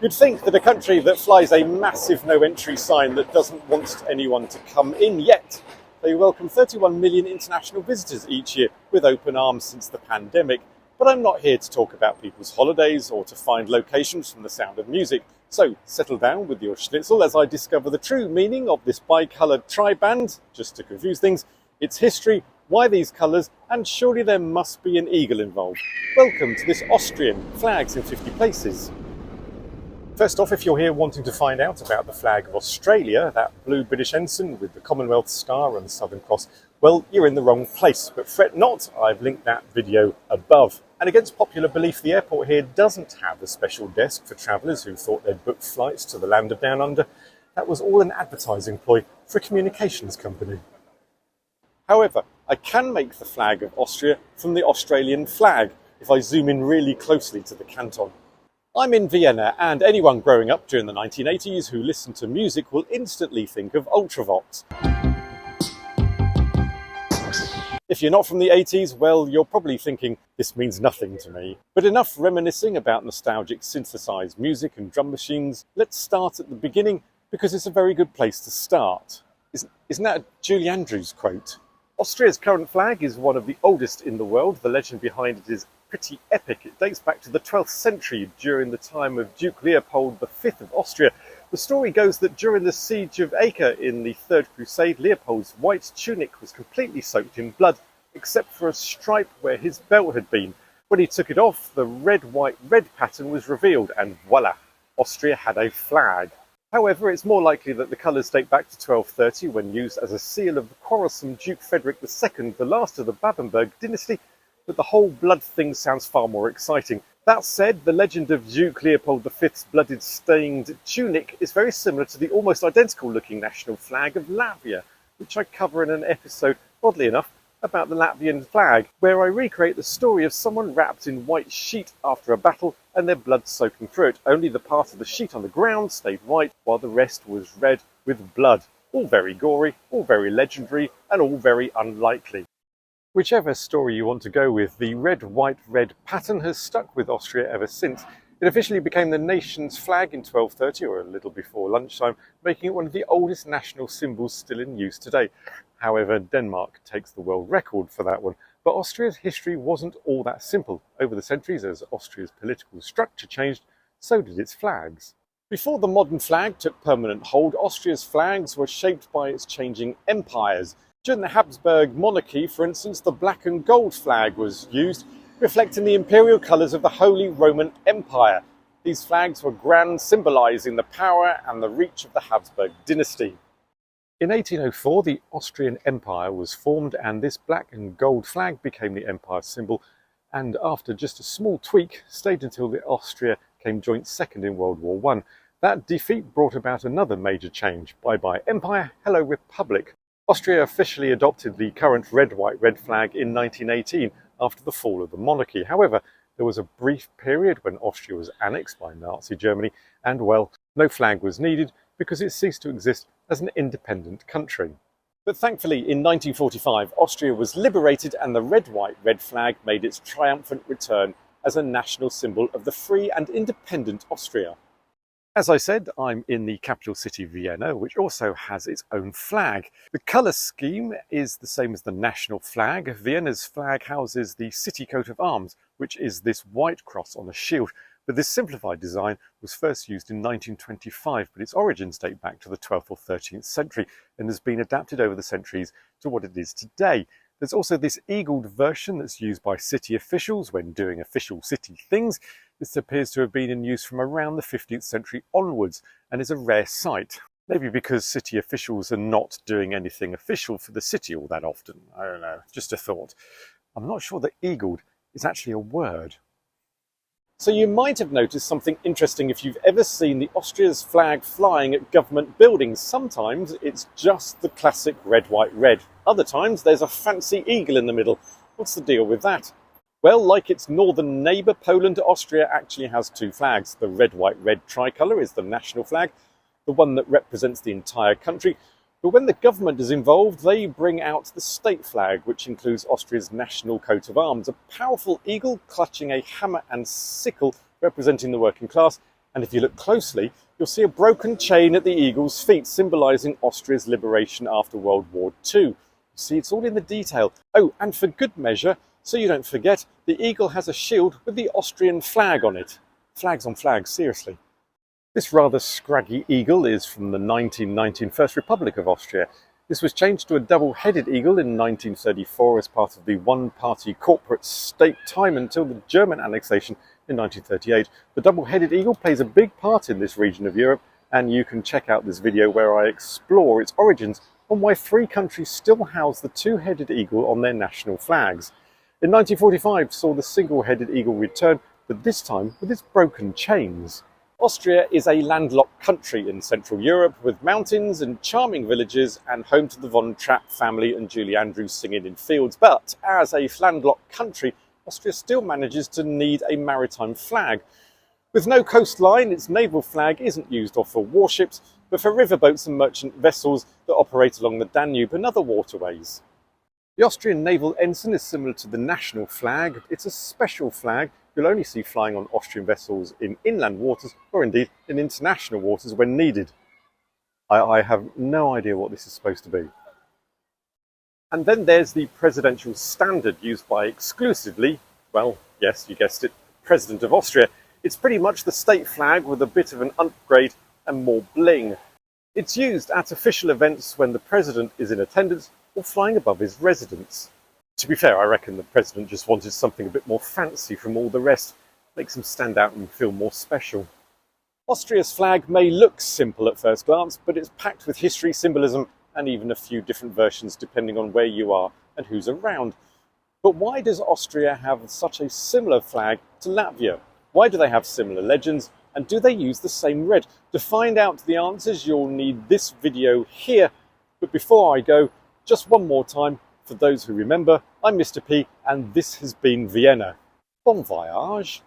You'd think that a country that flies a massive no-entry sign that doesn't want anyone to come in, yet they welcome 31 million international visitors each year with open arms since the pandemic. But I'm not here to talk about people's holidays or to find locations from the sound of music. So settle down with your schnitzel as I discover the true meaning of this bi-coloured triband, just to confuse things, its history, why these colours, and surely there must be an eagle involved. Welcome to this Austrian Flags in 50 Places. First off, if you're here wanting to find out about the flag of Australia, that blue British ensign with the Commonwealth Star and the Southern Cross, well, you're in the wrong place. But fret not, I've linked that video above. And against popular belief, the airport here doesn't have a special desk for travellers who thought they'd booked flights to the land of Down Under. That was all an advertising ploy for a communications company. However, I can make the flag of Austria from the Australian flag if I zoom in really closely to the canton. I'm in Vienna, and anyone growing up during the 1980s who listened to music will instantly think of Ultravox. If you're not from the 80s, well, you're probably thinking, this means nothing to me. But enough reminiscing about nostalgic synthesized music and drum machines. Let's start at the beginning, because it's a very good place to start. Isn't that a Julie Andrews quote? Austria's current flag is one of the oldest in the world. The legend behind it is pretty epic. It dates back to the 12th century, during the time of Duke Leopold V of Austria. The story goes that during the siege of Acre in the Third Crusade, Leopold's white tunic was completely soaked in blood, except for a stripe where his belt had been. When he took it off, the red-white-red pattern was revealed, and voila, Austria had a flag. However, it's more likely that the colours date back to 1230, when used as a seal of the quarrelsome Duke Frederick II, the last of the Babenberg dynasty, but the whole blood thing sounds far more exciting. That said, the legend of Duke Leopold V's blooded stained tunic is very similar to the almost identical looking national flag of Latvia, which I cover in an episode, oddly enough, about the Latvian flag, where I recreate the story of someone wrapped in white sheet after a battle and their blood soaking through it. Only the part of the sheet on the ground stayed white, while the rest was red with blood. All very gory, all very legendary, and all very unlikely. Whichever story you want to go with, the red-white-red pattern has stuck with Austria ever since. It officially became the nation's flag in 1230, or a little before lunchtime, making it one of the oldest national symbols still in use today. However, Denmark takes the world record for that one. But Austria's history wasn't all that simple. Over the centuries, as Austria's political structure changed, so did its flags. Before the modern flag took permanent hold, Austria's flags were shaped by its changing empires. During the Habsburg monarchy, for instance, the black and gold flag was used, reflecting the imperial colours of the Holy Roman Empire. These flags were grand, symbolising the power and the reach of the Habsburg dynasty. In 1804, the Austrian Empire was formed, and this black and gold flag became the empire's symbol, and after just a small tweak, stayed until Austria came joint second in World War I. That defeat brought about another major change. Bye-bye Empire, hello Republic. Austria officially adopted the current red-white-red flag in 1918 after the fall of the monarchy. However, there was a brief period when Austria was annexed by Nazi Germany and, well, no flag was needed because it ceased to exist as an independent country. But thankfully, in 1945, Austria was liberated and the red-white-red flag made its triumphant return as a national symbol of the free and independent Austria. As I said, I'm in the capital city Vienna, which also has its own flag. The colour scheme is the same as the national flag. Vienna's flag houses the city coat of arms, which is this white cross on a shield. But this simplified design was first used in 1925, but its origins date back to the 12th or 13th century and has been adapted over the centuries to what it is today. There's also this eagled version that's used by city officials when doing official city things. This appears to have been in use from around the 15th century onwards and is a rare sight. Maybe because city officials are not doing anything official for the city all that often. I don't know, just a thought. I'm not sure that eagled is actually a word. So you might have noticed something interesting if you've ever seen the Austria's flag flying at government buildings. Sometimes it's just the classic red, white, red. Other times there's a fancy eagle in the middle. What's the deal with that? Well, like its northern neighbour, Poland, Austria actually has two flags. The red, white, red tricolour is the national flag, the one that represents the entire country. But when the government is involved, they bring out the state flag, which includes Austria's national coat of arms, a powerful eagle clutching a hammer and sickle representing the working class, And if you look closely, you'll see a broken chain at the eagle's feet, symbolising Austria's liberation after World War II. See, it's all in the detail. Oh, and for good measure, so you don't forget, the eagle has a shield with the Austrian flag on it. Flags on flags, seriously. This rather scraggy eagle is from the 1919 First Republic of Austria. This was changed to a double-headed eagle in 1934 as part of the one-party corporate state time until the German annexation in 1938. The double-headed eagle plays a big part in this region of Europe, and you can check out this video where I explore its origins and why 3 countries still house the two-headed eagle on their national flags. In 1945 saw the single-headed eagle return, but this time with its broken chains. Austria is a landlocked country in Central Europe with mountains and charming villages and home to the Von Trapp family and Julie Andrews singing in fields. But as a landlocked country, Austria still manages to need a maritime flag. With no coastline, its naval flag isn't used for warships, but for riverboats and merchant vessels that operate along the Danube and other waterways. The Austrian naval ensign is similar to the national flag. It's a special flag you'll only see flying on Austrian vessels in inland waters or indeed in international waters when needed. I have no idea what this is supposed to be. And then there's the presidential standard used by exclusively, well, yes, you guessed it, President of Austria. It's pretty much the state flag with a bit of an upgrade and more bling. It's used at official events when the president is in attendance or flying above his residence. To be fair, I reckon the president just wanted something a bit more fancy from all the rest, makes him stand out and feel more special. Austria's flag may look simple at first glance, but it's packed with history, symbolism, and even a few different versions depending on where you are and who's around. But why does Austria have such a similar flag to Latvia? Why do they have similar legends? And do they use the same red? To find out the answers, you'll need this video here. But before I go, just one more time, for those who remember, I'm Mr. P, and this has been Vienna. Bon voyage!